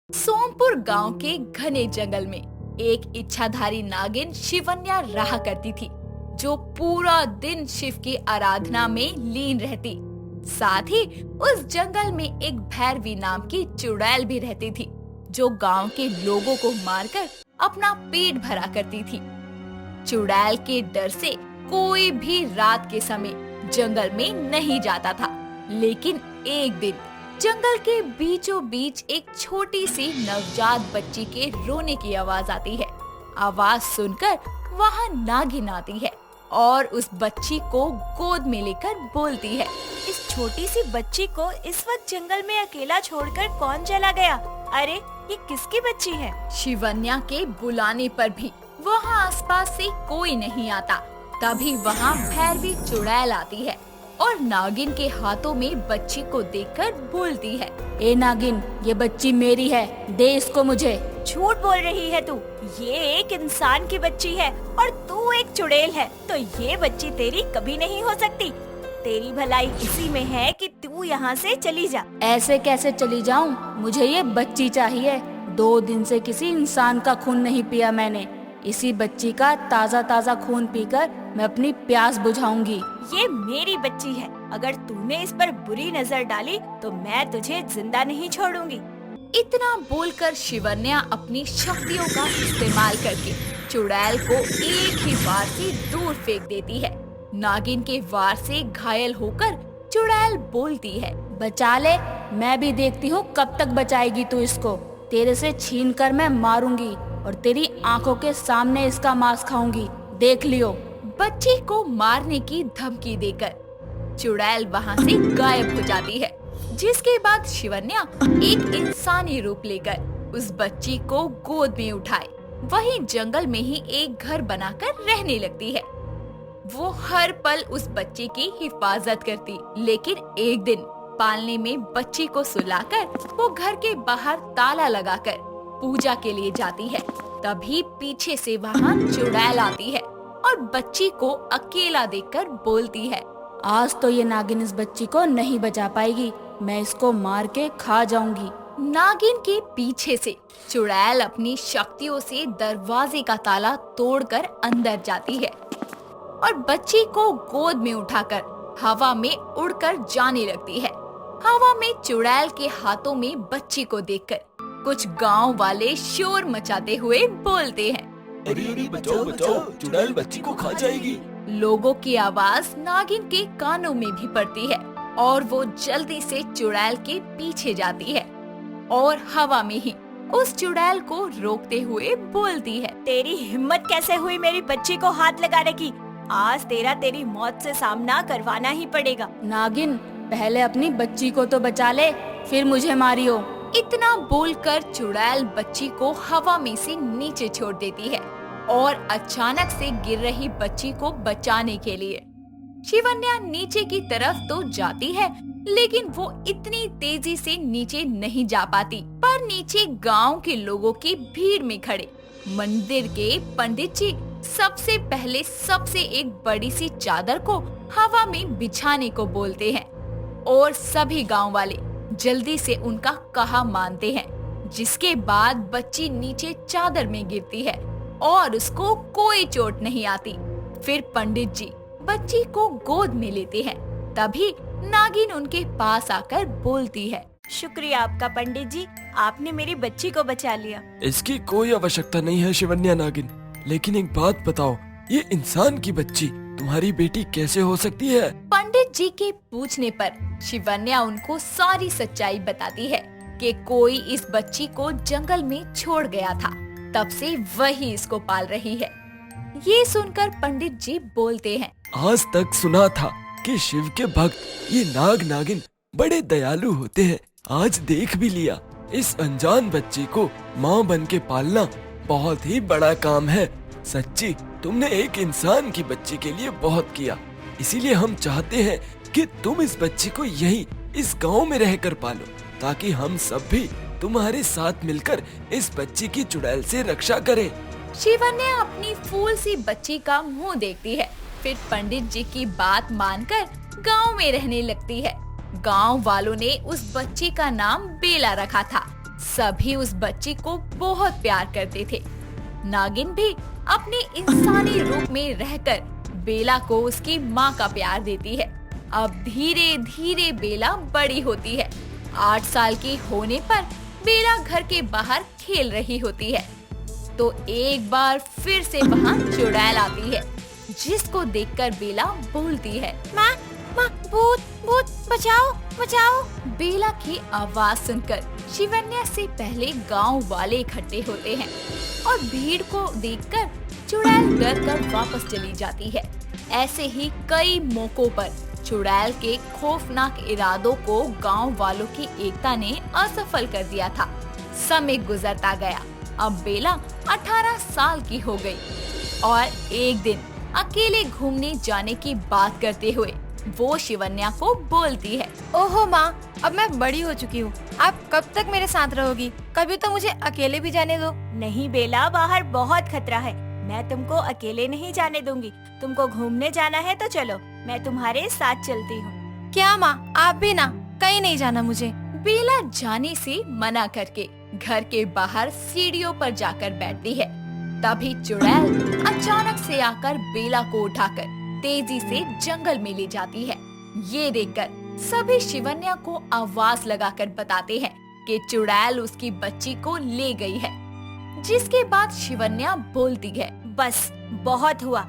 सोमपुर गांव के घने जंगल में एक इच्छाधारी नागिन शिवन्या रहा करती थी, जो पूरा दिन शिव की आराधना में लीन रहती। साथ ही उस जंगल में एक भैरवी नाम की चुड़ैल भी रहती थी, जो गांव के लोगों को मारकर अपना पेट भरा करती थी। चुड़ैल के डर से कोई भी रात के समय जंगल में नहीं जाता था, लेकिन एक दिन जंगल के बीचों बीच एक छोटी सी नवजात बच्ची के रोने की आवाज आती है। आवाज सुनकर वहाँ नागिन आती है और उस बच्ची को गोद में लेकर बोलती है। इस छोटी सी बच्ची को इस वक्त जंगल में अकेला छोड़कर कौन चला गया? अरे ये किसकी बच्ची है? शिवन्या के बुलाने पर भी वहाँ आसपास से कोई नहीं आता। तभी वहाँ भैरवी चुड़ैल आती है और नागिन के हाथों में बच्ची को देखकर बोलती है, ए नागिन, ये बच्ची मेरी है, दे इसको मुझे। झूठ बोल रही है तू। ये एक इंसान की बच्ची है और तू एक चुड़ैल है, तो ये बच्ची तेरी कभी नहीं हो सकती। तेरी भलाई इसी में है कि तू यहाँ से चली जा। ऐसे कैसे चली जाऊँ? मुझे ये बच्ची चाहिए। 2 दिन से किसी इंसान का खून नहीं पिया मैंने। इसी बच्ची का ताज़ा ताज़ा खून पीकर मैं अपनी प्यास बुझाऊंगी। ये मेरी बच्ची है। अगर तूने इस पर बुरी नजर डाली तो मैं तुझे जिंदा नहीं छोड़ूंगी। इतना बोलकर शिवन्या अपनी शक्तियों का इस्तेमाल करके चुड़ैल को एक ही वार से दूर फेंक देती है। नागिन के वार से घायल होकर चुड़ैल बोलती है, बचा ले, मैं भी देखती हूँ कब तक बचाएगी तू इसको। तेरे से छीन कर मैं मारूंगी और तेरी आंखों के सामने इसका मांस खाऊंगी, देख लियो। बच्ची को मारने की धमकी देकर चुड़ैल वहाँ से गायब हो जाती है, जिसके बाद शिवन्या एक इंसानी रूप लेकर उस बच्ची को गोद में उठाए वहीं जंगल में ही एक घर बनाकर रहने लगती है। वो हर पल उस बच्ची की हिफाजत करती, लेकिन एक दिन पालने में बच्ची को सुलाकर वो घर के बाहर ताला लगाकर पूजा के लिए जाती है। तभी पीछे से वहाँ चुड़ैल आती है और बच्ची को अकेला देखकर बोलती है, आज तो ये नागिन इस बच्ची को नहीं बचा पाएगी, मैं इसको मार के खा जाऊंगी। नागिन के पीछे से चुड़ैल अपनी शक्तियों से दरवाजे का ताला तोड़कर अंदर जाती है और बच्ची को गोद में उठाकर हवा में उड़कर जाने लगती है। हवा में चुड़ैल के हाथों में बच्ची को देखकर कुछ गांव वाले शोर मचाते हुए बोलते हैं, अरे अरे बचाओ बचाओ, चुड़ैल बच्ची को खा जाएगी। लोगों की आवाज नागिन के कानों में भी पड़ती है और वो जल्दी से चुड़ैल के पीछे जाती है और हवा में ही उस चुड़ैल को रोकते हुए बोलती है, तेरी हिम्मत कैसे हुई मेरी बच्ची को हाथ लगाने की? आज तेरी मौत से सामना करवाना ही पड़ेगा। नागिन, पहले अपनी बच्ची को तो बचा ले, फिर मुझे मारियो। इतना बोलकर चुड़ैल बच्ची को हवा में से नीचे छोड़ देती है और अचानक से गिर रही बच्ची को बचाने के लिए शिवन्या नीचे की तरफ तो जाती है, लेकिन वो इतनी तेजी से नीचे नहीं जा पाती। पर नीचे गांव के लोगों की भीड़ में खड़े मंदिर के पंडित जी सबसे पहले सबसे एक बड़ी सी चादर को हवा में बिछाने को बोलते हैं और सभी गांव वाले जल्दी से उनका कहा मानते हैं, जिसके बाद बच्ची नीचे चादर में गिरती है और उसको कोई चोट नहीं आती। फिर पंडित जी बच्ची को गोद में लेते हैं। तभी नागिन उनके पास आकर बोलती है, शुक्रिया आपका पंडित जी, आपने मेरी बच्ची को बचा लिया। इसकी कोई आवश्यकता नहीं है शिवन्या नागिन, लेकिन एक बात बताओ, ये इंसान की बच्ची तुम्हारी बेटी कैसे हो सकती है? पंडित जी के पूछने पर शिवन्या उनको सारी सच्चाई बताती है कि कोई इस बच्ची को जंगल में छोड़ गया था, तब से वही इसको पाल रही है। ये सुनकर पंडित जी बोलते हैं, आज तक सुना था कि शिव के भक्त ये नाग नागिन बड़े दयालु होते हैं, आज देख भी लिया। इस अनजान बच्ची को माँ बन के पालना बहुत ही बड़ा काम है। सच्ची तुमने एक इंसान की बच्ची के लिए बहुत किया, इसीलिए हम चाहते हैं कि तुम इस बच्ची को यहीं इस गांव में रहकर पालो, ताकि हम सब भी तुम्हारे साथ मिलकर इस बच्ची की चुड़ैल से रक्षा करें। शिवन्या अपनी फूल सी बच्ची का मुंह देखती है, फिर पंडित जी की बात मानकर गांव में रहने लगती है। गांव वालों ने उस बच्ची का नाम बेला रखा था। सभी उस बच्ची को बहुत प्यार करते थे। नागिन भी अपने इंसानी रूप में रहकर बेला को उसकी माँ का प्यार देती है। अब धीरे धीरे बेला बड़ी होती है। 8 साल की होने पर बेला घर के बाहर खेल रही होती है तो एक बार फिर से वहाँ चुड़ैल आती है, जिसको देखकर बेला बोलती है, माँ माँ, भूत भूत, बचाओ बचाओ। बेला की आवाज सुनकर शिवन्या से पहले गांव वाले इकट्ठे होते हैं और भीड़ को देखकर चुड़ैल डर कर वापस चली जाती है। ऐसे ही कई मौकों पर चुड़ैल के खौफनाक इरादों को गांव वालों की एकता ने असफल कर दिया था। समय गुजरता गया। अब बेला 18 साल की हो गई और एक दिन अकेले घूमने जाने की बात करते हुए वो शिवन्या को बोलती है, ओहो माँ, अब मैं बड़ी हो चुकी हूँ। आप कब तक मेरे साथ रहोगी? कभी तो मुझे अकेले भी जाने दो। नहीं बेला, बाहर बहुत खतरा है। मैं तुमको अकेले नहीं जाने दूंगी। तुमको घूमने जाना है तो चलो, मैं तुम्हारे साथ चलती हूँ। क्या माँ, आप भी ना, कहीं नहीं जाना मुझे। बेला जाने से मना करके घर के बाहर सीढ़ियों पर जाकर बैठती है। तभी चुड़ैल अचानक से आकर बेला को उठाकर तेजी से जंगल में ले जाती है। ये देखकर सभी शिवन्या को आवाज लगाकर बताते हैं कि चुड़ैल उसकी बच्ची को ले गई है। जिसके बाद शिवन्या बोलती है, बस बहुत हुआ।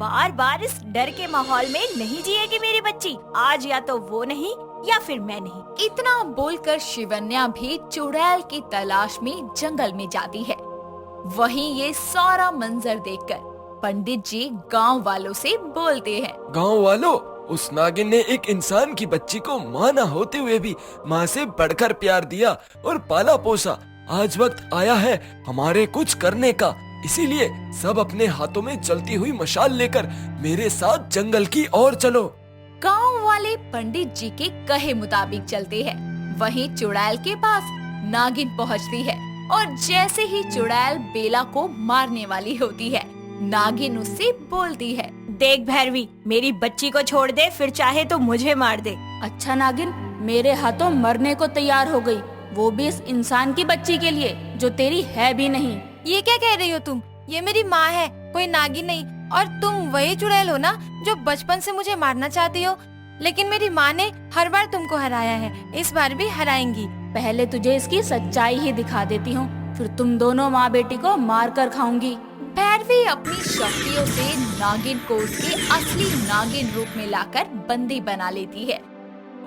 बार बार इस डर के माहौल में नहीं जिएगी मेरी बच्ची। आज या तो वो नहीं या फिर मैं नहीं। इतना बोलकर शिवन्या भी चुड़ैल की तलाश में जंगल में जाती है। वहीं ये सारा मंजर देखकर पंडित जी गांव वालों से बोलते हैं, गांव वालों, उस नागिन ने एक इंसान की बच्ची को मां न होते हुए भी मां से बढ़कर प्यार दिया और पाला पोसा। आज वक्त आया है हमारे कुछ करने का, इसीलिए सब अपने हाथों में जलती हुई मशाल लेकर मेरे साथ जंगल की ओर चलो। गांव वाले पंडित जी के कहे मुताबिक चलते हैं। वहीं चुड़ैल के पास नागिन पहुंचती है और जैसे ही चुड़ैल बेला को मारने वाली होती है, नागिन उससे बोलती है, देख भैरवी, मेरी बच्ची को छोड़ दे, फिर चाहे तो मुझे मार दे। अच्छा नागिन, मेरे हाथों मरने को तैयार हो गई, वो भी इस इंसान की बच्ची के लिए जो तेरी है भी नहीं। ये क्या कह रही हो तुम? ये मेरी माँ है, कोई नागिन नहीं। और तुम वही चुड़ैल हो ना जो बचपन से मुझे मारना चाहती हो? लेकिन मेरी माँ ने हर बार तुमको हराया है, इस बार भी हराएंगी। पहले तुझे इसकी सच्चाई ही दिखा देती हूँ, फिर तुम दोनों माँ बेटी को मार कर खाऊंगी। भैरवी अपनी शक्तियों से नागिन को उसके असली नागिन रूप में लाकर बंदी बना लेती है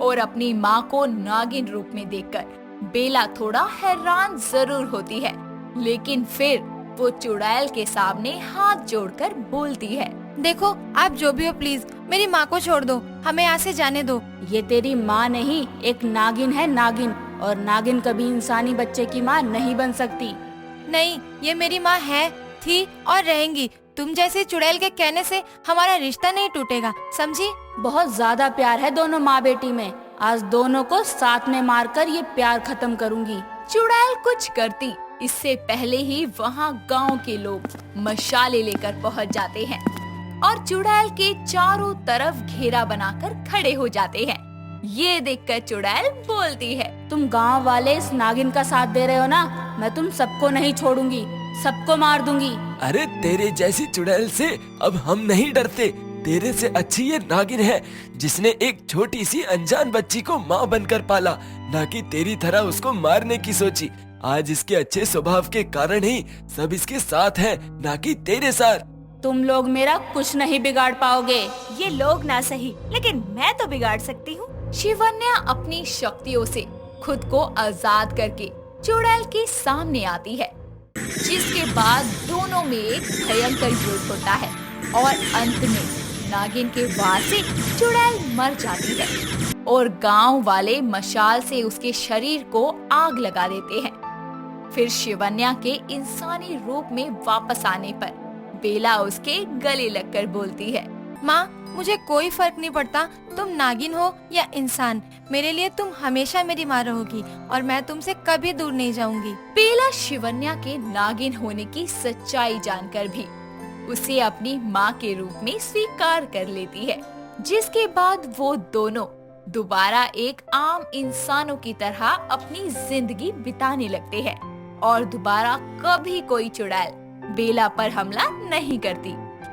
और अपनी माँ को नागिन रूप में देखकर बेला थोड़ा हैरान जरूर होती है, लेकिन फिर वो चुड़ैल के सामने हाथ जोड़कर बोलती है, देखो, आप जो भी हो, प्लीज मेरी माँ को छोड़ दो, हमें यहाँ से जाने दो। ये तेरी माँ नहीं, एक नागिन है, नागिन। और नागिन कभी इंसानी बच्चे की माँ नहीं बन सकती। नहीं, ये मेरी माँ है, थी और रहेंगी। तुम जैसे चुड़ैल के कहने से हमारा रिश्ता नहीं टूटेगा, समझी? बहुत ज्यादा प्यार है दोनों माँ बेटी में। आज दोनों को साथ में मारकर ये प्यार खत्म करूंगी। चुड़ैल कुछ करती इससे पहले ही वहाँ गांव के लोग मशाले लेकर पहुँच जाते हैं और चुड़ैल के चारों तरफ घेरा बनाकर खड़े हो जाते हैं। ये देखकर चुड़ैल बोलती है, तुम गांव वाले इस नागिन का साथ दे रहे हो ना, मैं तुम सबको नहीं छोड़ूंगी, सबको मार दूंगी। अरे तेरे जैसी चुड़ैल से अब हम नहीं डरते। तेरे से अच्छी ये नागिन है जिसने एक छोटी सी अनजान बच्ची को माँ बनकर पाला, ना कि तेरी तरह उसको मारने की सोची। आज इसके अच्छे स्वभाव के कारण ही सब इसके साथ हैं, ना कि तेरे साथ। तुम लोग मेरा कुछ नहीं बिगाड़ पाओगे। ये लोग ना सही, लेकिन मैं तो बिगाड़ सकती हूँ। शिवन्या अपनी शक्तियों से खुद को आजाद करके चुड़ैल के सामने आती है, जिसके बाद दोनों में एक भयंकर युद्ध होता है और अंत में नागिन के वार से चुड़ैल मर जाती है और गांव वाले मशाल से उसके शरीर को आग लगा देते हैं। फिर शिवन्या के इंसानी रूप में वापस आने पर बेला उसके गले लगकर बोलती है, माँ, मुझे कोई फर्क नहीं पड़ता तुम नागिन हो या इंसान, मेरे लिए तुम हमेशा मेरी माँ रहोगी और मैं तुमसे कभी दूर नहीं जाऊंगी। बेला शिवन्या के नागिन होने की सच्चाई जानकर भी उसे अपनी माँ के रूप में स्वीकार कर लेती है, जिसके बाद वो दोनों दोबारा एक आम इंसानों की तरह अपनी जिंदगी बिताने लगते हैं और दोबारा कभी कोई चुड़ैल बेला पर हमला नहीं करती।